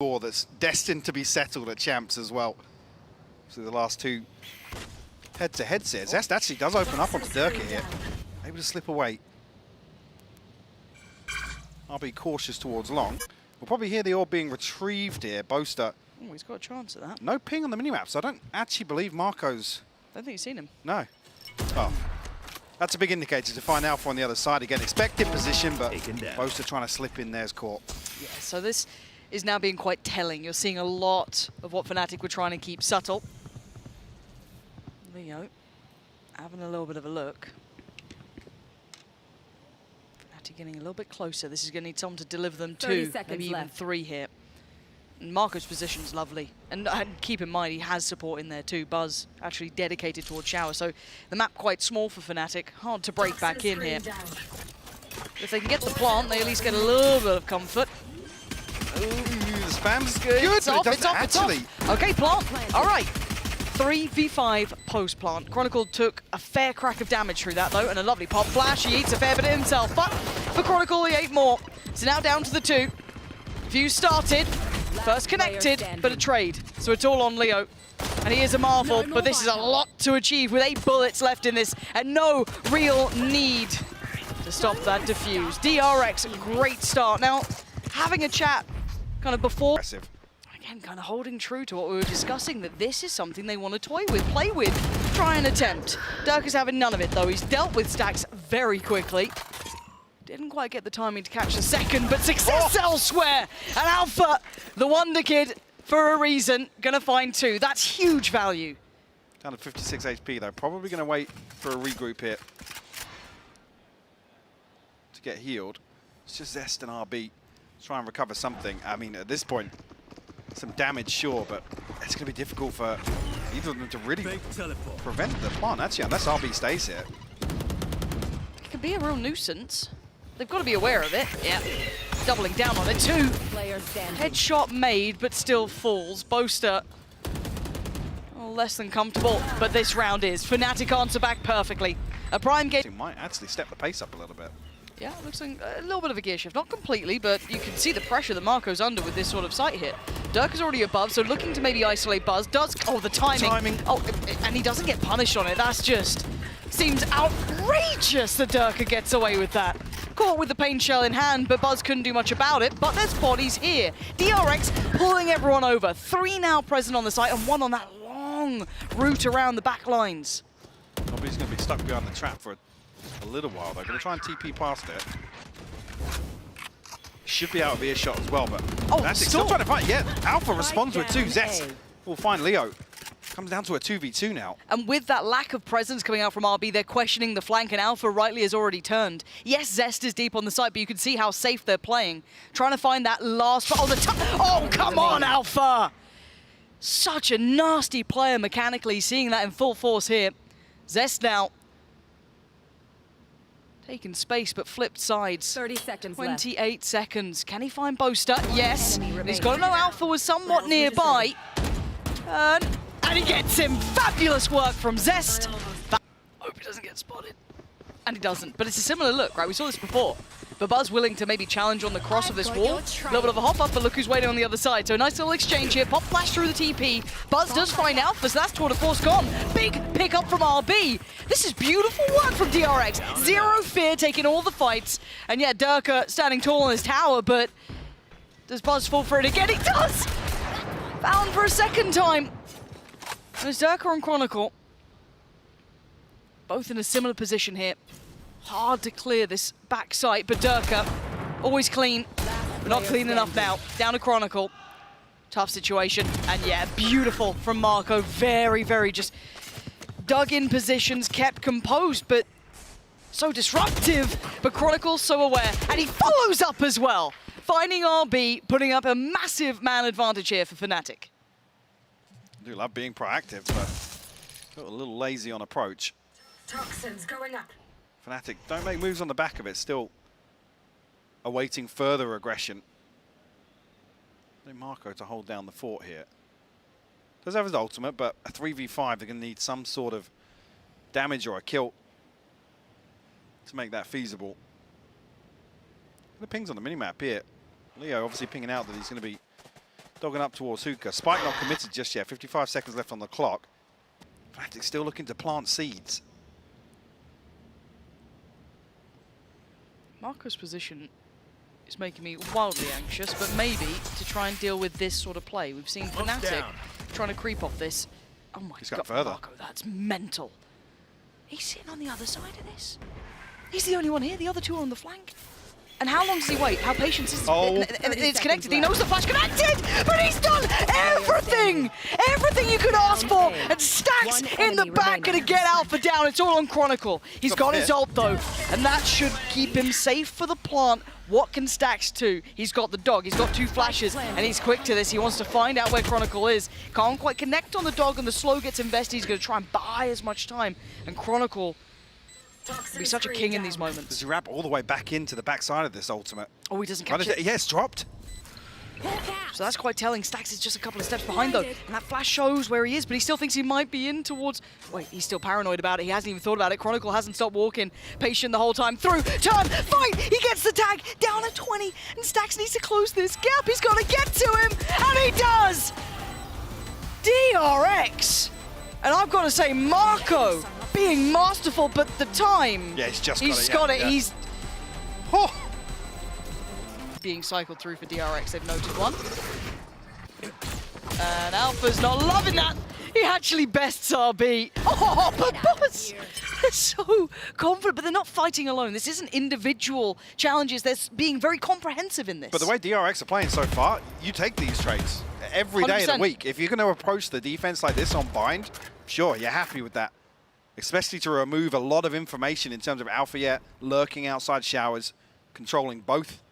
score that's destined to be settled at Champs as well. So the last two head-to-heads here. Zest actually does open up onto Derke here. Able to slip away. I'll be cautious towards long. We'll probably hear the orb being retrieved here. Boaster. Oh, he's got a chance at that. No ping on the minimap, so I don't actually believe Mako's... I don't think you've seen him. No. Oh. That's a big indicator to find Alpha on the other side. Again, expected position, but Boaster trying to slip in there's caught. Yeah, so this is now being quite telling. You're seeing a lot of what FNATIC were trying to keep subtle. Leo having a little bit of a look. FNATIC getting a little bit closer. This is going to need someone to deliver them 2, maybe even 3 here. And Marco's position's lovely. And keep in mind, he has support in there too. Buzz actually dedicated towards Shower. So the map quite small for FNATIC. Hard to break back in here. If they can get the plant, they at least get a little bit of comfort. Ooh, the spam's good. It's off, it's off. Okay, plant. All right. 3v5 post-plant. Chronicle took a fair crack of damage through that, though, and a lovely pop flash. He eats a fair bit of himself, but for Chronicle, he ate more. So now down to the 2. Fuse started. First connected, but a trade. So it's all on Leo. And he is a marvel, but this is a lot to achieve with 8 bullets left in this and no real need to stop that defuse. DRX, great start. Now, having a chat kind of before. Again, kind of holding true to what we were discussing, that this is something they want to toy with, play with, try and attempt. Derke is having none of it, though. He's dealt with Stax very quickly. Didn't quite get the timing to catch the second, but success elsewhere. And Alpha, the Wonder Kid, for a reason, gonna find 2. That's huge value. Down to 56 HP, though. Probably gonna wait for a regroup here to get healed. It's just Zest and RB. Try and recover something. I mean, at this point, some damage, sure, but it's gonna be difficult for either of them to really prevent the plant. Actually, unless RB stays here. It could be a real nuisance. They've got to be aware of it. Yeah. Doubling down on it, 2. Headshot made, but still falls. Boaster, less than comfortable, but this round is. FNATIC answer back perfectly. A prime game. Might actually step the pace up a little bit. Yeah, it looks like a little bit of a gear shift. Not completely, but you can see the pressure that Mako's under with this sort of sight hit. Derke is already above, so looking to maybe isolate Buzz. Does, oh, the timing. Oh, and he doesn't get punished on it. That's just, seems outrageous that Derke gets away with that. Caught with the pain shell in hand, but Buzz couldn't do much about it. But there's bodies here. DRX pulling everyone over. 3 now present on the site, and 1 on that long route around the back lines. Nobody's going to be stuck behind the trap for a little while. They're going to try and TP past it. Should be out of earshot as well, but that's still trying to fight. Yeah, Alpha responds with 2. Zest will find Leo. Comes down to a 2v2 now. And with that lack of presence coming out from RB, they're questioning the flank, and Alpha rightly has already turned. Yes, Zest is deep on the site, but you can see how safe they're playing. Trying to find that last... Oh, come on, Alpha! Such a nasty player mechanically, seeing that in full force here. Zest now taking space, but flipped sides. 30 seconds 28 left. seconds. Can he find Boaster? Yes. He's got to know Alpha was somewhat nearby. And he gets him. Fabulous work from Zest. Hope he doesn't get spotted. And he doesn't. But it's a similar look, right? We saw this before. But Buzz willing to maybe challenge on the cross of this wall. A little bit of a hop up, but look who's waiting on the other side. So a nice little exchange here. Pop flash through the TP. Buzz does find Alpha, so that's tour de force gone. Big pick up from RB. This is beautiful work from DRX. Zero fear, taking all the fights. And yeah, Derke standing tall on his tower, but does Buzz fall for it again? He does! Found for a second time. There's Derke and Chronicle. Both in a similar position here. Hard to clear this back site, but Derke, always clean, but not clean enough now. Down to Chronicle. Tough situation, and yeah, beautiful from Mako. Very, very just dug in positions, kept composed, but so disruptive. But Chronicle's so aware, and he follows up as well. Finding RB, putting up a massive man advantage here for FNATIC. I do love being proactive, but got a little lazy on approach. Toxins going up. FNATIC don't make moves on the back of it, still awaiting further aggression. I think Mako to hold down the fort here. Does have his ultimate, but a 3v5, they're going to need some sort of damage or a kill to make that feasible. The pings on the minimap here. Leo obviously pinging out that he's going to be Dogging up towards Hookah. Spike not committed just yet. 55 seconds left on the clock. FNATIC still looking to plant seeds. Mako's position is making me wildly anxious, but maybe to try and deal with this sort of play. We've seen FNATIC trying to creep off this. Oh my He's god, got further. Mako, that's mental. He's sitting on the other side of this. He's the only one here, the other two are on the flank. And how long does he wait? How patient is this? Oh. It's connected, he knows the flash connected, but he's done everything! Everything you could ask for, and Stax in the back gonna get Alpha down. It's all on Chronicle. He's got his ult though, and that should keep him safe for the plant. What can Stax do? He's got the dog, he's got 2 flashes, and he's quick to this. He wants to find out where Chronicle is. Can't quite connect on the dog, and the slow gets invested. He's gonna try and buy as much time, and Chronicle be such a king in these moments. Does he wrap all the way back into the backside of this ultimate? Oh, he doesn't catch it. Yes, dropped. So that's quite telling. Stax is just a couple of steps behind though, and that flash shows where he is, but he still thinks he might be in towards... Wait, he's still paranoid about it. He hasn't even thought about it. Chronicle hasn't stopped walking. Patient the whole time. Through, turn, fight! He gets the tag, down at 20, and Stax needs to close this gap. He's got to get to him, and he does! DRX! And I've got to say, Mako being masterful, but the time... Yeah, he's just got it. Yeah. He's... Oh. Being cycled through for DRX, they've noted one. And Alpha's not loving that. He actually bests RB. Oh, but Boss! They're so confident, but they're not fighting alone. This isn't individual challenges. They're being very comprehensive in this. But the way DRX are playing so far, you take these trades every day of the 100%. week. If you're going to approach the defense like this on bind, sure, you're happy with that. Especially to remove a lot of information in terms of Alfajer lurking outside showers, controlling both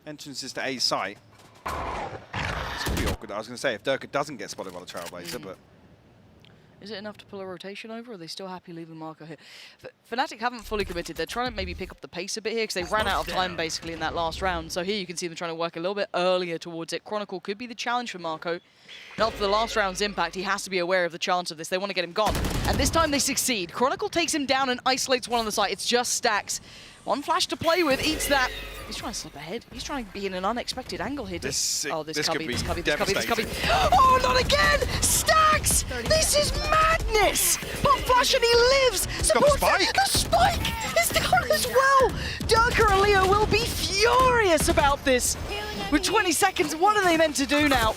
entrances to A's site. It's going to be awkward. I was going to say, if Derke doesn't get spotted by the Trailblazer, but... Is it enough to pull a rotation over, or are they still happy leaving Mako here? FNATIC haven't fully committed. They're trying to maybe pick up the pace a bit here because they ran out of time basically in that last round. So here you can see them trying to work a little bit earlier towards it. Chronicle could be the challenge for Mako. And after the last round's impact, he has to be aware of the chance of this. They want to get him gone. And this time they succeed. Chronicle takes him down and isolates one on the site. It's just Stax. One flash to play with, eats that. He's trying to slip ahead. He's trying to be in an unexpected angle here. This cubby, this cubby. devastating. Oh, not again! Stax! This is madness! Pop flash and he lives! Supports spike. The spike is down as well! Derke and Leo will be furious about this. With 20 seconds, what are they meant to do now?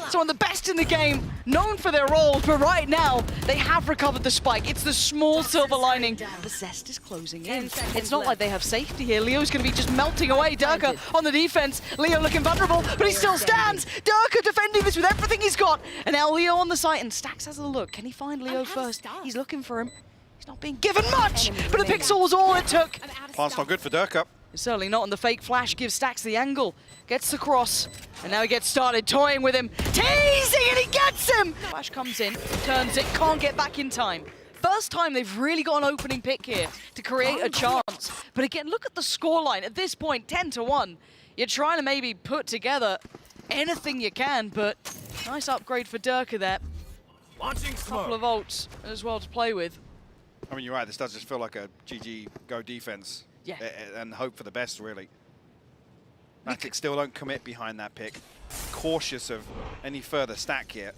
So on the best in the game, known for their roles, but right now, they have recovered the spike. It's the small silver lining. The Zest is closing in. It's not like they have safety here. Leo's going to be just melting away. Derke on the defense. Leo looking vulnerable, but he still stands. Derke defending this with everything he's got. And now Leo on the site, and Stax has a look. Can he find Leo first? He's looking for him. He's not being given much, but a pixel was all it took. Plant's not good for Derke. Certainly not, and the fake flash gives Stax the angle. Gets the cross, and now he gets started toying with him. Teasing, and he gets him! Flash comes in, turns it, can't get back in time. First time they've really got an opening pick here to create a chance. But again, look at the scoreline. At this point, 10-1. You're trying to maybe put together anything you can, but nice upgrade for Derke there. Launching smoke. Couple of ults as well to play with. I mean, you're right. This does just feel like a GG go defense. Yeah. And hope for the best, really. FNATIC still don't commit behind that pick. Cautious of any further stack here.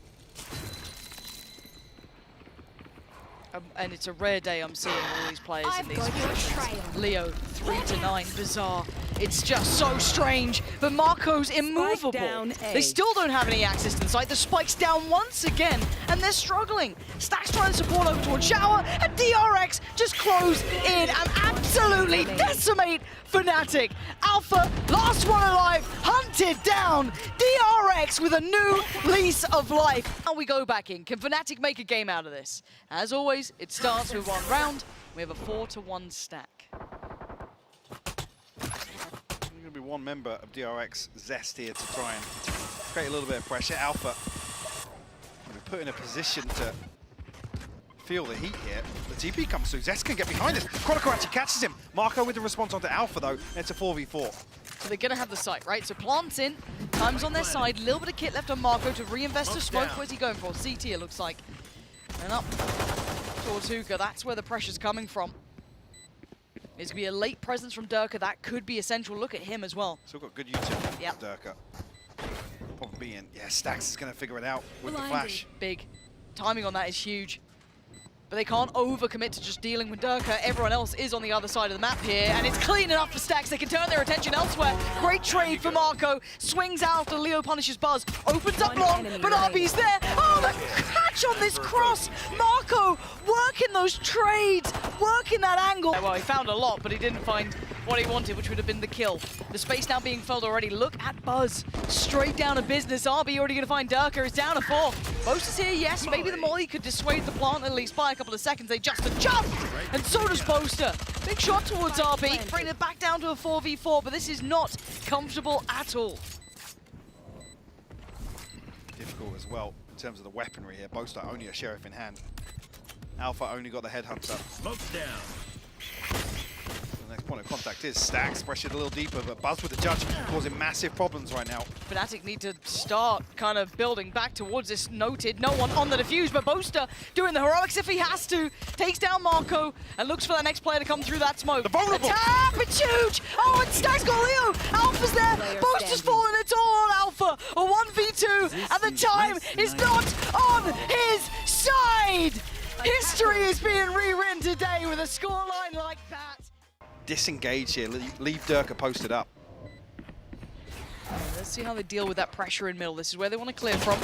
And it's a rare day I'm seeing all these players in these positions. Leo, 3-9, bizarre. It's just so strange, but Mako's immovable. They still don't have any access to the site. The spike's down once again, and they're struggling. Stax trying to support over towards Shower, and DRX just close in and absolutely decimate FNATIC. Alpha, last one alive, hunted down. DRX with a new lease of life. Now we go back in. Can FNATIC make a game out of this? As always, it starts with one round. We have a 4-1 stack. There's going to be one member of DRX, Zest, here to try and create a little bit of pressure. Alpha will be put in a position to feel the heat here. The TP comes through. Zest can get behind this. Chronicle actually catches him. Mako with the response onto Alpha, though. And it's a 4v4. So they're going to have the site, right? So plants in, time's on their side. A little bit of kit left on Mako to reinvest the smoke. Where's he going for? CT, it looks like. And up towards Hookah. That's where the pressure's coming from. There's going to be a late presence from Derke. That could be essential. Look at him as well. Still got good utility, Yep. Derke. Problem being, yeah, Stax is going to figure it out with the flash. Big. Timing on that is huge. But they can't overcommit to just dealing with Derke. Everyone else is on the other side of the map here, and it's clean enough for Stax. They can turn their attention elsewhere. Great trade for Mako. Swings out after Leo punishes Buzz. Opens up long, but RB's there. Oh, the catch on this cross. Mako working those trades, working that angle. Well, he found a lot, but he didn't find what he wanted, which would have been the kill. The space now being filled already. Look at Buzz. Straight down to business. RB already going to find Derke. He's down to 4. Boaster's here, yes. Maybe the molly could dissuade the plant at least by a couple of seconds. They just adjust, and so does Boaster. Big shot towards RB. Bring it back down to a 4v4, but this is not comfortable at all. Difficult as well in terms of the weaponry here. Boaster only a sheriff in hand. Alpha only got the headhunter. Smoke's down. The next point of contact is Stax, pressured a little deeper, but Buzz with the judge causing massive problems right now. FNATIC need to start kind of building back towards this noted. No one on the defuse, but Boaster doing the heroics if he has to. Takes down Mako and looks for that next player to come through that smoke. The vulnerable! Tap, it's huge! Oh, and Stax got Leo! Alpha's there! Boaster's falling, it's all on Alpha! A 1v2, and the time is not on his side! History is being rewritten today with a scoreline like that. Disengage here, leave Derke posted up. Let's see how they deal with that pressure in middle. This is where they want to clear from.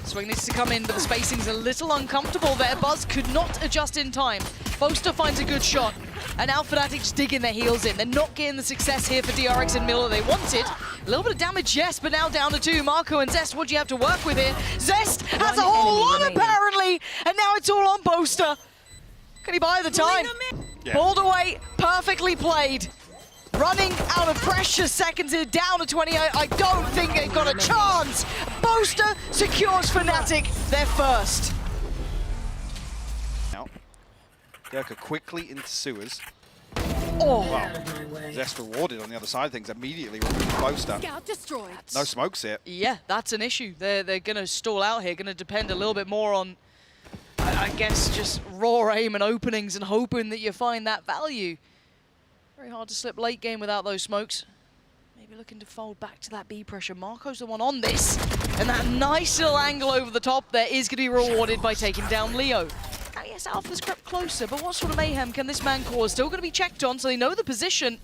Swing needs to come in, but the spacing's a little uncomfortable there. Buzz could not adjust in time. Boaster finds a good shot, and now FNATIC just digging their heels in. They're not getting the success here for DRX and Miller they wanted. A little bit of damage, yes, but now down to 2. Mako and Zest, what do you have to work with here? Zest has a whole lot apparently, and now it's all on Boaster. Can he buy the time? Yeah. Pulled away, perfectly played. Running out of pressure, seconds in, down to 28. I don't think they've got a chance. Boaster secures FNATIC their first. Now, Derke quickly into sewers. Oh, Wow. Zest rewarded on the other side of things immediately with Boaster. Scout destroyed. No smokes here. yeah, that's an issue. They're going to stall out here, going to depend a little bit more on, I guess, just raw aim and openings and hoping that you find that value. Very hard to slip late game without those smokes. Maybe looking to fold back to that B pressure. Mako's the one on this. And that nice little angle over the top there is going to be rewarded by taking down Leo. I guess Alpha's crept closer, but what sort of mayhem can this man cause? Still going to be checked on, so they know the position.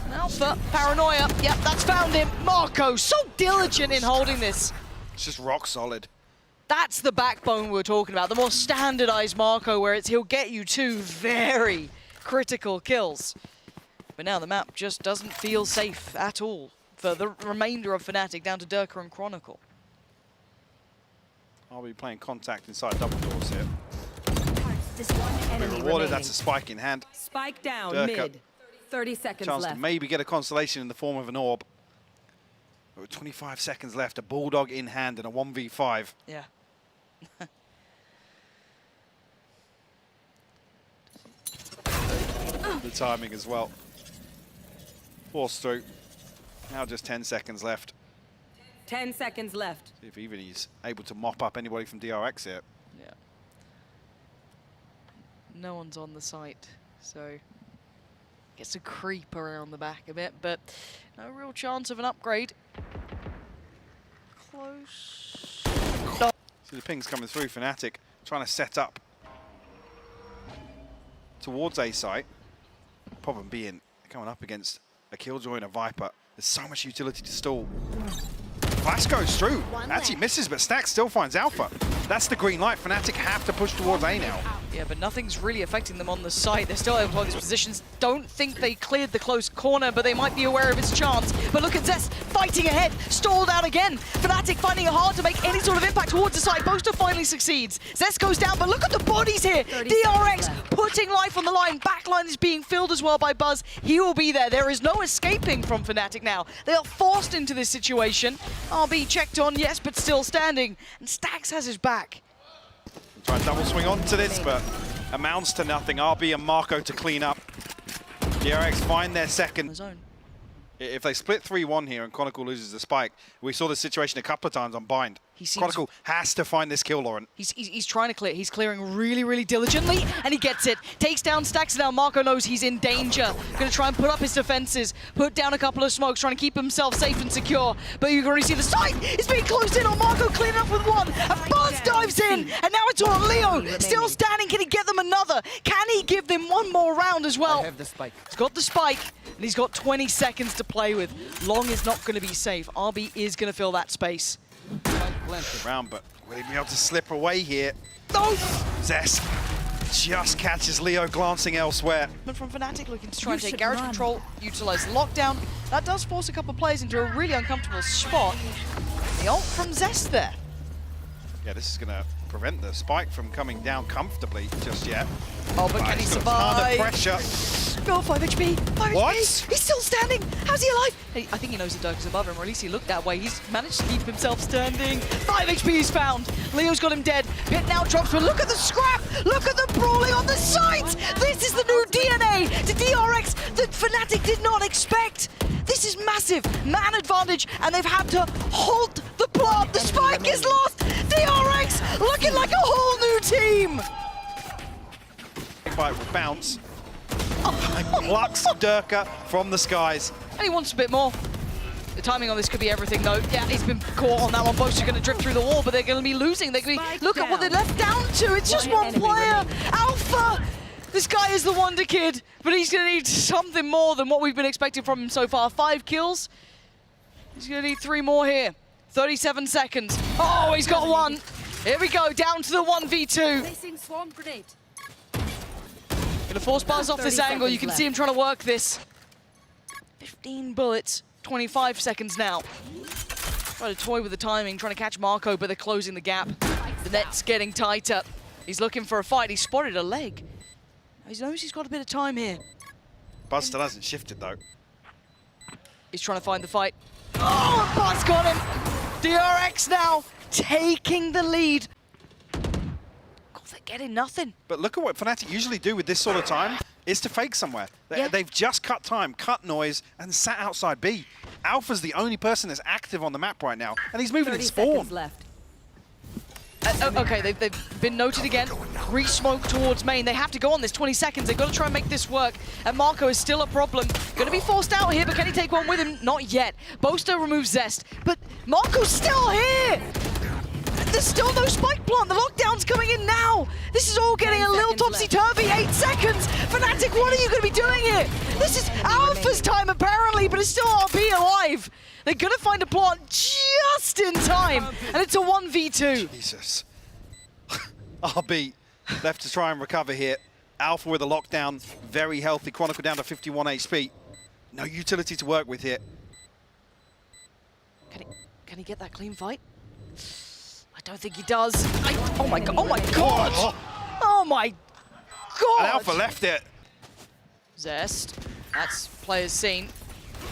And Alpha, paranoia. Yep, that's found him. Mako, so diligent in holding this. It's just rock solid. That's the backbone we're talking about. The more standardized Mako, where he'll get you 2 very critical kills. But now the map just doesn't feel safe at all for the remainder of FNATIC, down to Derke and Chronicle. I'll be playing contact inside double doors here. Just one enemy Rewarded, remaining. that's a spike in hand. Spike down Derke. mid. 30 seconds Chance left. to maybe get a consolation in the form of an orb. But with 25 seconds left, a bulldog in hand and a 1v5. Yeah. The timing as well. Forced through. Now just 10 seconds left. 10 seconds left. See if even he's able to mop up anybody from DRX here. Yeah. No one's on the site, so gets to creep around the back a bit, but no real chance of an upgrade. Close. See the pings coming through. FNATIC trying to set up towards A site. Problem being coming up against a Killjoy and a Viper. There's so much utility to stall. Flash goes through. Actually misses, but Stax still finds Alpha. That's the green light. FNATIC have to push towards A now. Yeah, but nothing's really affecting them on the site. They're still able to hold these positions. Don't think they cleared the close corner, but they might be aware of its chance. But look at Zest fighting ahead, stalled out again. FNATIC finding it hard to make any sort of impact towards the site. Boaster finally succeeds. Zest goes down, but look at the bodies here. DRX putting life on the line. Backline is being filled as well by Buzz. He will be there. There is no escaping from FNATIC now. They are forced into this situation. RB checked on, yes, but still standing. And Stax has his back. Try and double swing onto this, but amounts to nothing. RB and Mako to clean up. DRX find their second. Zone. If they split 3-1 here and Chronicle loses the spike, we saw this situation a couple of times on Bind. Chronicle has to find this kill, Lauren. He's trying to clear. He's clearing really, really diligently, and he gets it. Takes down Stax. Now Mako knows he's in danger. Going to try and put up his defenses, put down a couple of smokes, trying to keep himself safe and secure. But you can already see the site is being closed in on Mako, cleaning up with one. And Buzz dives in, and now it's on Leo. Still standing. Can he get them another? Can he give them one more round as well? I have the spike. He's got the spike, and he's got 20 seconds to play with. Long is not going to be safe. RB is going to fill that space. Round, but will he be able to slip away here? No! Zest just catches Leo glancing elsewhere. But from FNATIC looking to try and take garage control, utilize the lockdown. That does force a couple of players into a really uncomfortable spot. The ult from Zest there. Yeah, this is going to prevent the spike from coming down comfortably just yet. Oh, but can he survive? Under pressure. Go, 5 HP. 5 What? HP. He's still standing. How's he alive? Hey, I think he knows the Derke is above him, or at least he looked that way. He's managed to keep himself standing. 5 HP he's found. Leo's got him dead. Pit now drops, but look at the scrap. Look at the brawling on the site. This is the new DNA to DRX that FNATIC did not expect. This is massive. Man advantage, and they've had to halt the plot. The spike is lost. DRX looking like a whole new team. Fight will bounce. And plucks Derke from the skies. And he wants a bit more. The timing on this could be everything, though. Yeah, he's been caught on that one. Boaster going to drift through the wall, but they're going to be losing. They're going to be, look at what they're left down to. It's just one player. Alpha. This guy is the wonder kid, but he's going to need something more than what we've been expecting from him so far. 5 kills. He's going to need 3 more here. 37 seconds. Oh, he's got 1. Here we go, down to the 1v2. Placing swarm grenade. Gonna force Buzz off this angle. You can see him trying to work this. 15 bullets, 25 seconds now. Trying to toy with the timing, trying to catch Mako, but they're closing the gap. The net's getting tighter. He's looking for a fight. He spotted a leg. He knows he's got a bit of time here. Buzz still hasn't shifted, though. He's trying to find the fight. Oh, Buzz got him! DRX now taking the lead. God, they're getting nothing. But look at what FNATIC usually do with this sort of time, is to fake somewhere. They've just cut time, cut noise, and sat outside B. Alpha's the only person that's active on the map right now, and he's moving in 30 spawn. seconds left. Okay, they've been noted again. Re-smoke towards main. They have to go on this 20 seconds. They've got to try and make this work. And Mako is still a problem. Going to be forced out here, but can he take one with him? Not yet. Boaster removes Zest, but Marco's still here! There's still no spike plant. The lockdown's coming in now. This is all getting a little topsy-turvy. 8 seconds. FNATIC, what are you going to be doing here? This is Alpha's time, apparently, but it's still RB alive. They're going to find a plant just in time, and it's a 1v2. Jesus. RB left to try and recover here. Alpha with a lockdown, very healthy. Chronicle down to 51 HP. No utility to work with here. Can he get that clean fight? I don't think he does. Oh my god! Oh my god! Oh my god! And Alpha left it. Zest, that's players seen.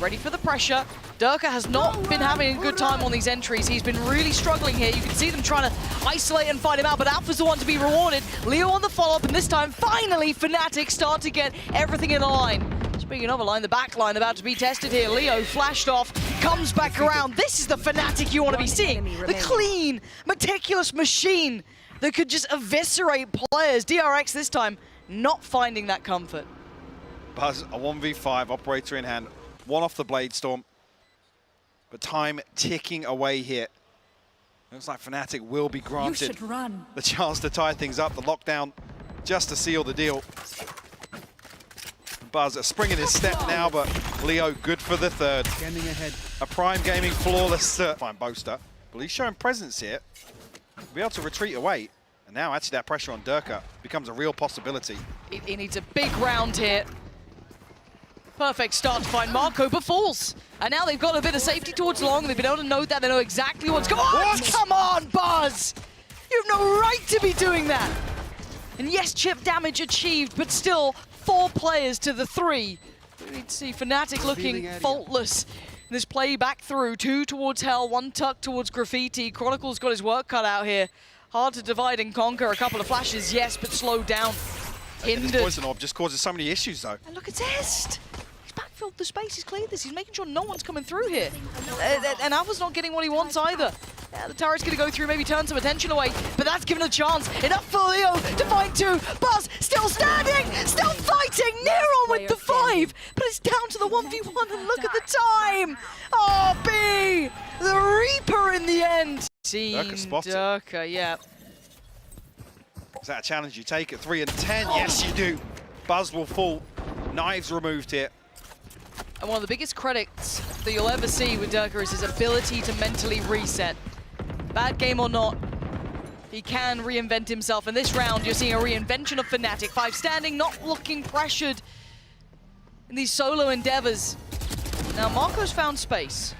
Ready for the pressure. Derke has not been having a good time on these entries. He's been really struggling here. You can see them trying to isolate and fight him out, but Alpha's the one to be rewarded. Leo on the follow-up, and this time, finally, FNATIC start to get everything in a line. Speaking of a line, the back line about to be tested here. Leo flashed off, comes back around. This is the FNATIC you want to be seeing. The clean, meticulous machine that could just eviscerate players. DRX this time, not finding that comfort. Buzz, a 1v5, operator in hand. 1 off the Blade Storm. But time ticking away here. Looks like FNATIC will be granted the chance to tie things up. The lockdown just to seal the deal. Buzz, a spring in his step now, but Leo good for the 3rd. Standing ahead. A Prime Gaming flawless fine Boaster. But he's showing presence here. Be able to retreat away. And now actually that pressure on Derke becomes a real possibility. He needs a big round here. Perfect start to find Mako, but falls. And now they've got a bit of safety towards long. They've been able to note that. They know exactly what's going on. What? Come on, Buzz! You have no right to be doing that. And yes, chip damage achieved, but still 4 players to the 3. We need to see FNATIC looking faultless. And this play back through, 2 towards Hell, 1 tuck towards Graffiti. Chronicle's got his work cut out here. Hard to divide and conquer. A couple of flashes, yes, but slowed down. Hindered. This poison orb just causes so many issues, though. And look at Zest. He's back filled the space. He's cleared this. He's making sure no one's coming through here. And Alpha's not getting what he wants either. Yeah, the turret's going to go through, maybe turn some attention away, but that's given a chance. Enough for Leo to find two. Buzz still standing, still fighting. Neron with the 5, but it's down to the 1v1, and look at the time. Oh, B, the Reaper in the end. Derke spotted. Derke, yeah. Is that a challenge you take at 3 and 10? Yes, you do. Buzz will fall. Knives removed here. And one of the biggest credits that you'll ever see with Derke is his ability to mentally reset. Bad game or not, he can reinvent himself. In this round, you're seeing a reinvention of FNATIC. 5 standing, not looking pressured in these solo endeavors. Now, Mako's found space.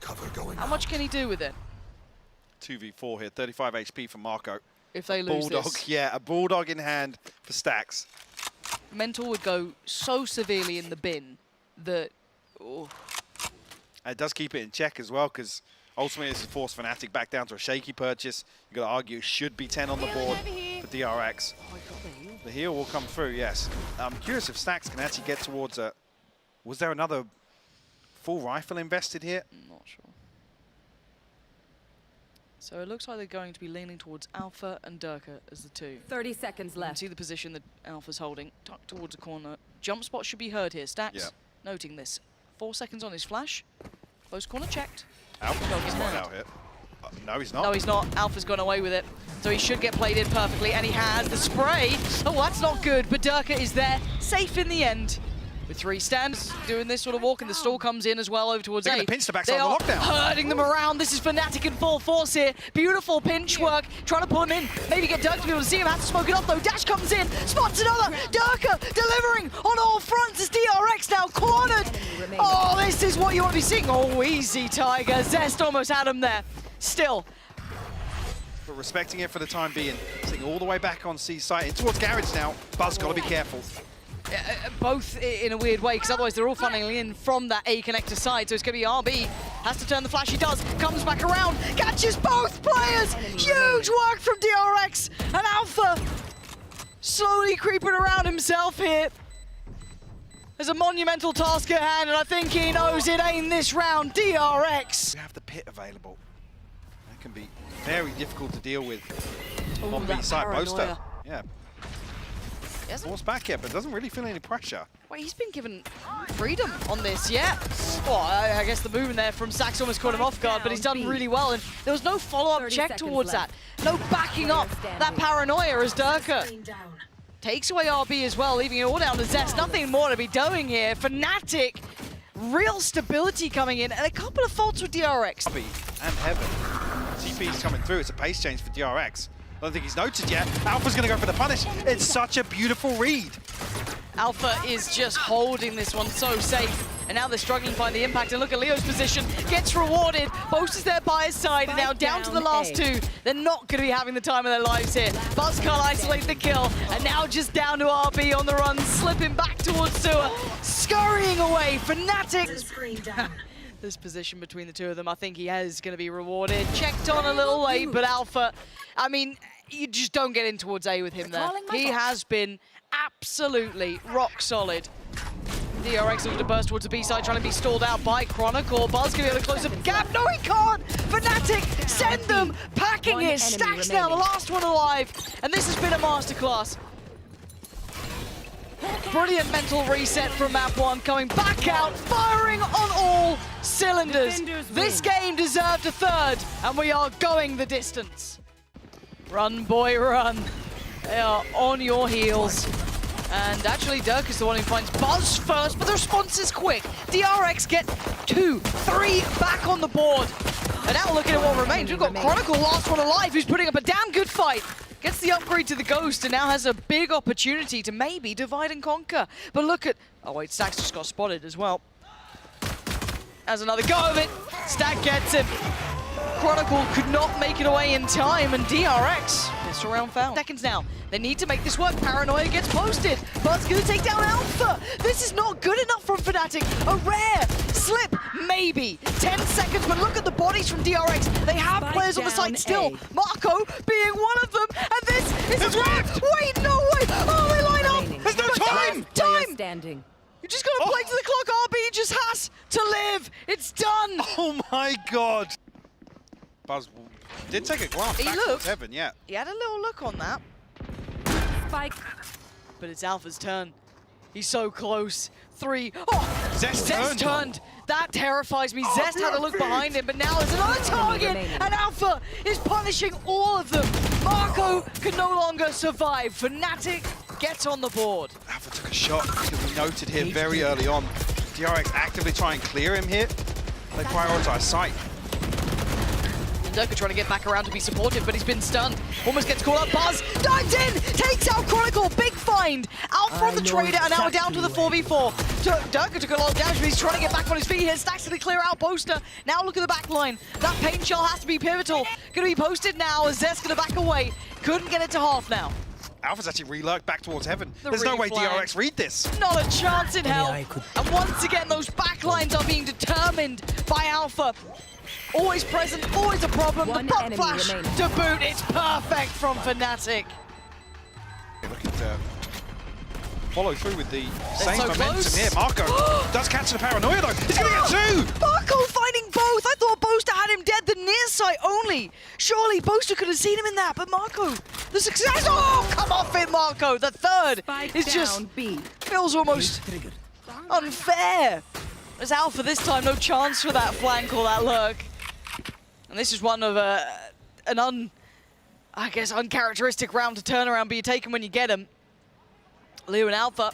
Cover going How much can he do with it? 2v4 here, 35 HP for Mako. If they lose Bulldog, this. yeah, a bulldog in hand for Stax. Mental would go so severely in the bin that... Oh. It does keep it in check as well, because ultimately this is forced FNATIC back down to a shaky purchase. You've got to argue it should be 10 on the board for DRX. Oh, I got the heal. The heal will come through, yes. I'm curious if Stax can actually get towards a... Was there another full rifle invested here? I'm not sure. So it looks like they're going to be leaning towards Alpha and Derke as the 2. 30 seconds You can left. see the position that Alpha's holding, tucked towards the corner. Jump spot should be heard here. Stax, Yeah. noting this. 4 seconds on his flash. Close corner checked. Alpha's Dog not is right not. out here. No, he's not. No, he's not. Alpha's gone away with it. So he should get played in perfectly, and he has the spray. Oh, that's not good, but Derke is there, safe in the end. With 3 stands doing this sort of walk, and the stall comes in as well over towards They're A. gonna pinch the They backside are of the lockdown. herding them around. This is FNATIC in full force here. Beautiful pinch work, trying to pull him in. Maybe get Derke to be able to see him. Has to smoke it off though. Dash comes in, spots another. Derke delivering on all fronts as DRX now cornered. Oh, this is what you want to be seeing. Oh, easy, Tiger. Zest almost had him there. Still. But respecting it for the time being. Sitting all the way back on C site. In towards garage now. Buzz got to be careful. Both in a weird way, because otherwise they're all funneling in from that A connector side. So it's going to be RB. Has to turn the flash. He does. Comes back around. Catches both players. Huge work from DRX. And Alpha slowly creeping around himself here. There's a monumental task at hand, and I think he knows it ain't this round. DRX. We have the pit available. That can be very difficult to deal with on that B side. Boaster. paranoia. Yeah. He hasn't- Forced back yet, but doesn't really feel any pressure. Wait, he's been given freedom on this, yeah. Well, I guess the movement there from Stax almost caught him off guard, but he's done really well, and there was no follow-up 30 check seconds towards left. that. No backing up that paranoia as Derke takes away RB as well, leaving it all down to Zest. Nothing more to be doing here. FNATIC, real stability coming in, and a couple of faults with DRX. RB and Heaven. TP's coming through. It's a pace change for DRX. I don't think he's noted yet. Alpha's going to go for the punish. It's such a beautiful read. Alpha is just holding this one so safe. And now they're struggling to find the impact. And look at Leo's position. Gets rewarded. Boaster's there by his side. And now down to the last 2. They're not going to be having the time of their lives here. Buzz can't isolate the kill. And now just down to RB on the run. Slipping back towards Sewer. Scurrying away. FNATIC. This position between the two of them, I think he is going to be rewarded. Checked on a little late, but Alpha, I mean, you just don't get in towards A with him there. He has been absolutely rock solid. DRX looking to burst towards the B side, trying to be stalled out by Chronicle. Buzz going to be able to close the gap. No, he can't! FNATIC, send them! Packing it! Stax now, the last one alive. And this has been a masterclass. Brilliant mental reset from map 1, coming back out, firing on all cylinders. This game deserved a 3rd, and we are going the distance. Run, boy, run. They are on your heels. And actually, Derke is the one who finds Buzz first, but the response is quick. DRX get 2, 3 back on the board. And now looking at what remains, we've got Chronicle, last one alive, who's putting up a damn good fight. Gets the upgrade to the Ghost and now has a big opportunity to maybe divide and conquer. But look at... Oh wait, Stax just got spotted as well. Has another go of it. Stack gets him. Chronicle could not make it away in time, and DRX gets around foul. Seconds now. They need to make this work. Paranoia gets posted. Buzz gonna take down Alpha. This is not good enough from FNATIC. A rare slip, maybe. 10 seconds, but look at the bodies from DRX. They have Spike players on the down site still. A. Marco being one of them, and this is a trap. Wait, no way. Oh, they line up. There's no time. Time. standing. You just gotta play to the clock. RB just has to live. It's done. Oh my god. Buzz did take a glance He back looked. towards Heaven, yeah. He had a little look on that, Spike. but it's Alpha's turn. He's so close. 3. Oh, Zest turned. That terrifies me. Zest had a look behind him, but now there's another target, remaining. and Alpha is punishing all of them. Marco can no longer survive. FNATIC gets on the board. Alpha took a shot because we noted here very early on. DRX actively try and clear him here. They prioritize sight. Derke trying to get back around to be supportive, but he's been stunned. Almost gets caught up. Buzz dives in, takes out Chronicle. Big find out from the trader, and now we're down to the 4v4. Derke took a lot of damage, but he's trying to get back on his feet here. Stax to clear out Boaster. Now look at the back line. That paint shell has to be pivotal. Going to be posted now as Zest going to back away. Couldn't get it to half now. Alpha's actually re-lurked back towards Heaven. The There's no way reflag. DRX read this. Not a chance in hell. And once again, those backlines are being determined by Alpha. Always present, always a problem. One The pop enemy flash remaining. to boot. It's perfect from FNATIC. Looking to follow through with the same so momentum close. here. Marco does catch the paranoia though. He's going to get 2! Marco finding both. I thought Boaster had him dead, the near sight only. Surely Boaster could have seen him in that, but Marco, the success. Oh, come off it, Marco. The third Spike is down just B. feels almost unfair. As Alpha this time, no chance for that flank or that lurk. And this is one of an uncharacteristic round to turn around, but you take him when you get him. Leo and Alpha,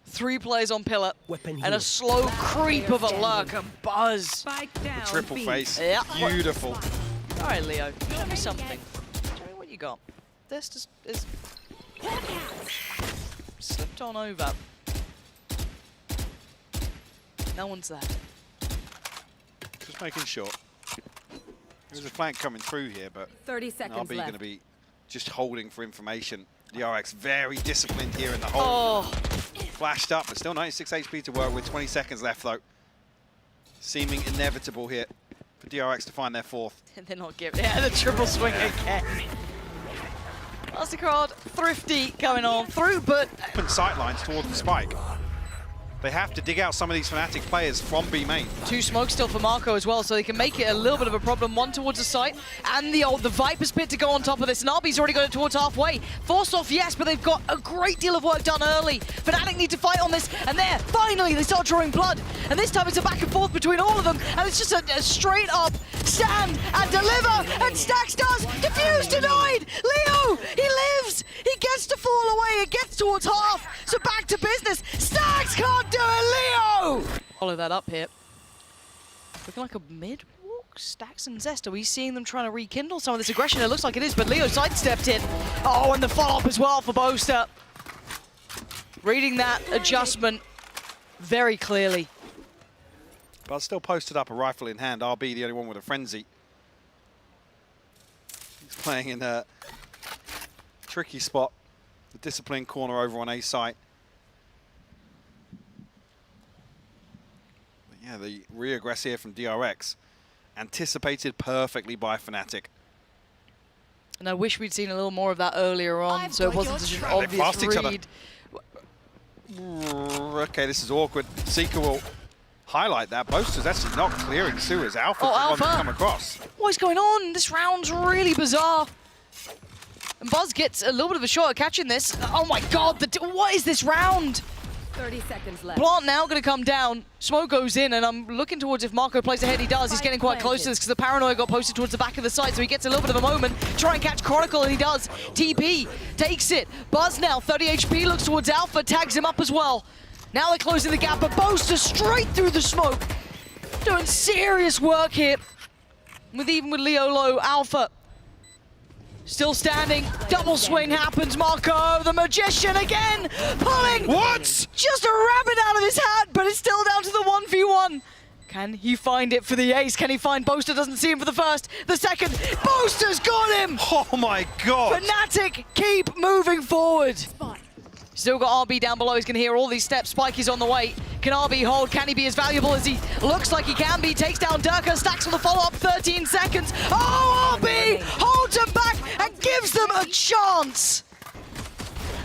3 players on pillar, and a slow creep of a lurk and Buzz. Spike down Triple B. face. Yeah. Beautiful. All right, Leo, show me something. Show me what you got. This is slipped on over. No one's there. Just making sure. There's a flank coming through here, but 30 seconds RB left. going to be just holding for information. DRX very disciplined here in the hole. Oh, Flashed up, but still 96 HP to work with. 20 seconds left though. Seeming inevitable here for DRX to find their 4th. they're not giving. Yeah, the triple swing again. Mastercard, thrifty going on through, but Open sight lines towards the spike. They have to dig out some of these FNATIC players from B main. 2 smokes still for Mako as well, so they can make it a little bit of a problem. 1 towards the site, and the Viper's Pit to go on top of this. And RB's already got it towards halfway. Forced off, yes, but they've got a great deal of work done early. FNATIC need to fight on this, and there, finally, they start drawing blood. And this time it's a back and forth between all of them, and it's just a straight up stand and deliver, and Stax does. Diffuse denied. Leo, he lives. He gets to fall away. It gets towards half, so back to business. Stax can't do it, Leo! Follow that up here. Looking like a mid-walk. Stax and Zest, are we seeing them trying to rekindle some of this aggression? It looks like it is, but Leo sidestepped it. Oh, and the follow-up as well for Boaster. Reading that adjustment very clearly. But still posted up, a rifle in hand. RB the only one with a frenzy. He's playing in a tricky spot. The discipline corner over on A site. But yeah, the re-aggress here from DRX. Anticipated perfectly by FNATIC. And I wish we'd seen a little more of that earlier on, so it wasn't such an They passed obvious each other. read. Okay, this is awkward. Seeker will highlight that. Boaster's actually not clearing sewers. Alpha's Oh, the one to Alpha. come across. What is going on? This round's really bizarre. And Buzz gets a little bit of a shot at catching this. Oh my god, what is this round? 30 seconds left. Plant now going to come down. Smoke goes in, and I'm looking towards if Mako plays ahead. He does. He's getting quite close to this because the paranoia got posted towards the back of the site, so he gets a little bit of a moment. Try and catch Chronicle, and he does. TP takes it. Buzz now, 30 HP, looks towards Alpha, tags him up as well. Now they're closing the gap, but Boaster straight through the smoke. Doing serious work here. Even with Leo low, Alpha still standing. Double swing happens. Marco, the magician again, pulling. What? Just a rabbit out of his hat, but it's still down to the 1v1. Can he find it for the ace? Can he find Boaster? Doesn't see him for the first. The second, Boaster's got him. Oh my god. FNATIC keep moving forward. Still got RB down below. He's going to hear all these steps. Spike is on the way. Can RB hold? Can he be as valuable as he looks like he can be? Takes down Derke. Stax for the follow-up. 13 seconds. Oh, RB holds him back and gives them a chance.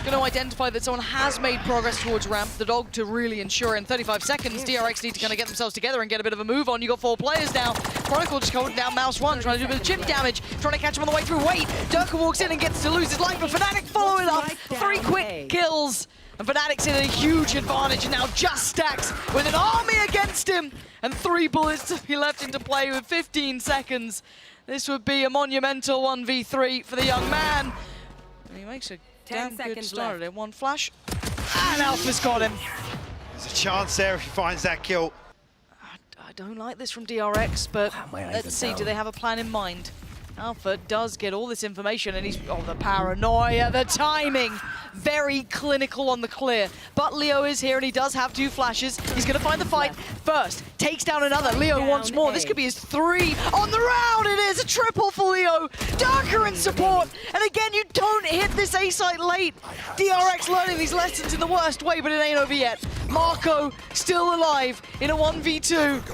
going to identify that someone has made progress towards ramp, the dog to really ensure in 35 seconds, DRX need to kind of get themselves together and get a bit of a move on. You got 4 players now. Chronicle just holding down Mouse 1, trying to do a bit of chip damage, trying to catch him on the way through. Wait, Derke walks in and gets to lose his life, but FNATIC follow it up. 3 quick kills. And FNATIC's in a huge advantage, and now just Stax with an army against him. And 3 bullets to be left into play with 15 seconds. This would be a monumental 1v3 for the young man. And he makes a damn good start at it. 1 flash, and Alfa's got him. There's a chance there if he finds that kill. I don't like this from DRX, but let's see, do they have a plan in mind? Alpha does get all this information, and he's, oh, the paranoia, the timing, very clinical on the clear. But Leo is here, and he does have 2 flashes. He's going to find the fight first, takes down another. Leo wants more. This could be his 3 on the round. It is a triple for Leo. Derke in support, and again, you don't hit this A site late. DRX learning these lessons in the worst way, but it ain't over yet. Mako still alive in a 1v2.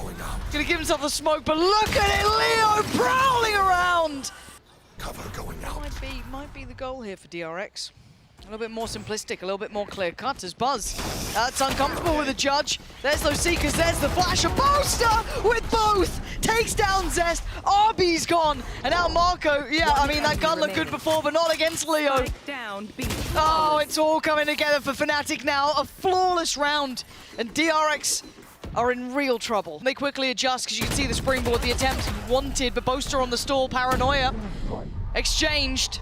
Gonna give himself a smoke, but look at it, Leo prowling around. Cover going out. Might be the goal here for DRX. A little bit more simplistic, a little bit more clear cut as Buzz. That's uncomfortable with the judge. There's those seekers, there's the flash. A Boaster with both takes down Zest. RB's gone, and now Mako. Yeah, I mean that gun looked good before, but not against Leo. Down, B. Oh, it's all coming together for FNATIC now. A flawless round, and DRX are in real trouble. They quickly adjust because you can see the springboard, the attempt wanted, but Boaster on the stall, paranoia. Exchanged.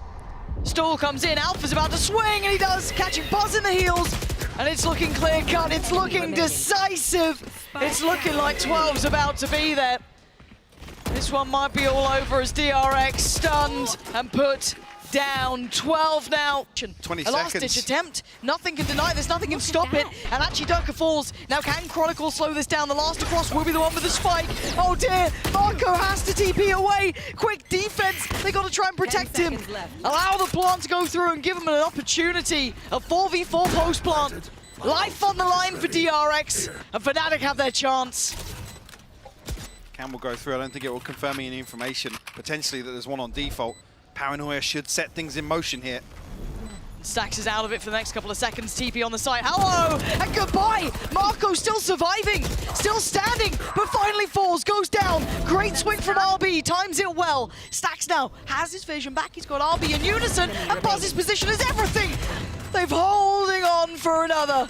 Stall comes in, Alpha's about to swing, and he does, catching Buzz in the heels. And it's looking clear cut, it's looking decisive. It's looking like 12's about to be there. This one might be all over as DRX stunned and put down. 12 now. 20 a last-ditch attempt. Nothing can deny this, nothing can stop it. And actually Derke falls. Now can Chronicle slow this down? The last across will be the one with the spike. Oh dear, Mako has to TP away. Quick defense, they got to try and protect him. Allow the plant to go through and give him an opportunity. A 4v4 post plant. Life on the line for DRX, and FNATIC have their chance. Cam will go through. I don't think it will confirm any information, potentially, that there's one on default. Paranoia should set things in motion here. Stax is out of it for the next couple of seconds. TP on the site. Hello and goodbye. Mako still surviving, still standing, but finally falls, goes down. Great swing from RB, times it well. Stax now has his vision back. He's got RB in unison, and Buzz's position is everything. They've holding on for another.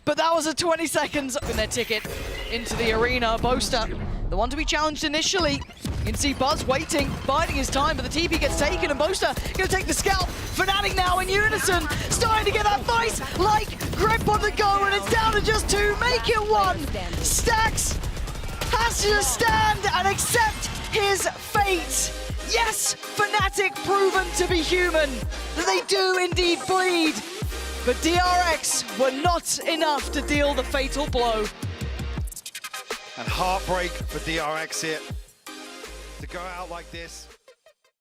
But that was a 20 seconds in their ticket into the arena. Boaster, the one to be challenged initially. You can see Buzz waiting, biding his time, but the TP gets taken, and Boaster gonna take the scalp. FNATIC now in unison, starting to get that vice-like grip on the go, and it's down to just 2, make it 1. Stax has to just stand and accept his fate. Yes, FNATIC proven to be human, that they do indeed bleed, but DRX were not enough to deal the fatal blow. And heartbreak for DRX here. To go out like this.